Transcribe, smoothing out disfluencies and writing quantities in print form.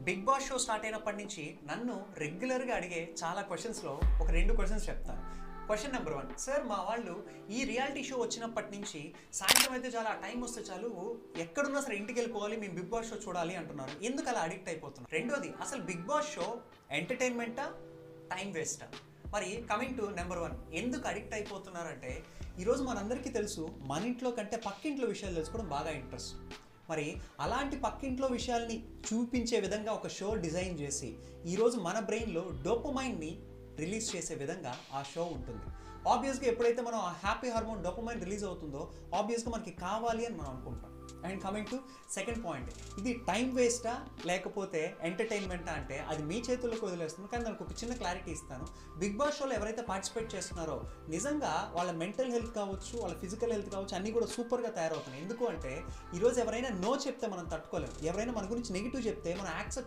Big boss show start అయినప్పటి నుంచి నన్ను రెగ్యులర్గా అడిగే చాలా క్వశ్చన్స్లో ఒక 2 క్వశ్చన్స్ చెప్తాను. క్వశ్చన్ నెంబర్ 1, సార్ మా వాళ్ళు ఈ రియాలిటీ షో వచ్చినప్పటి నుంచి సాయంత్రం అయితే చాలా టైం వస్తే చాలు ఎక్కడున్నా సరే ఇంటికి వెళ్ళిపోవాలి, మేము బిగ్ బాస్ షో చూడాలి అంటున్నారు. ఎందుకు అలా అడిక్ట్ అయిపోతున్నారు? రెండోది, అసలు బిగ్ బాస్ షో ఎంటర్టైన్మెంటా, టైం వేస్టా? మరి కమింగ్ టు నెంబర్ 1, ఎందుకు అడిక్ట్ అయిపోతున్నారంటే ఈరోజు మనందరికీ తెలుసు మన ఇంట్లో కంటే పక్కింట్లో విషయాలు తెలుసుకోవడం బాగా ఇంట్రెస్ట్. మరి అలాంటి పక్కింట్లో విషయాల్ని చూపించే విధంగా ఒక షో డిజైన్ చేసి ఈరోజు మన బ్రెయిన్లో డోపమైన్ని రిలీజ్ చేసే విధంగా ఆ షో ఉంటుంది. ఆబ్వియస్గా ఎప్పుడైతే మనం ఆ హ్యాపీ హార్మోన్ డోపమైన్ రిలీజ్ అవుతుందో ఆబ్వియస్గా మనకి కావాలి అని మనం అనుకుంటాం. And coming to second point, ఇది టైం వేస్టా లేకపోతే ఎంటర్టైన్మెంటా అంటే అది మీ చేతుల్లోకి వదిలేస్తుంది. కానీ దానికి ఒక చిన్న క్లారిటీ ఇస్తాను. బిగ్ బాస్ షోలో ఎవరైతే పార్టిసిపేట్ చేస్తున్నారో నిజంగా వాళ్ళ మెంటల్ హెల్త్ కావచ్చు, వాళ్ళ ఫిజికల్ హెల్త్ కావచ్చు, అన్నీ కూడా సూపర్గా తయారవుతున్నాయి. ఎందుకు అంటే ఈరోజు ఎవరైనా నో చెప్తే మనం తట్టుకోలేము, ఎవరైనా మన గురించి నెగిటివ్ చెప్తే మనం యాక్సెప్ట్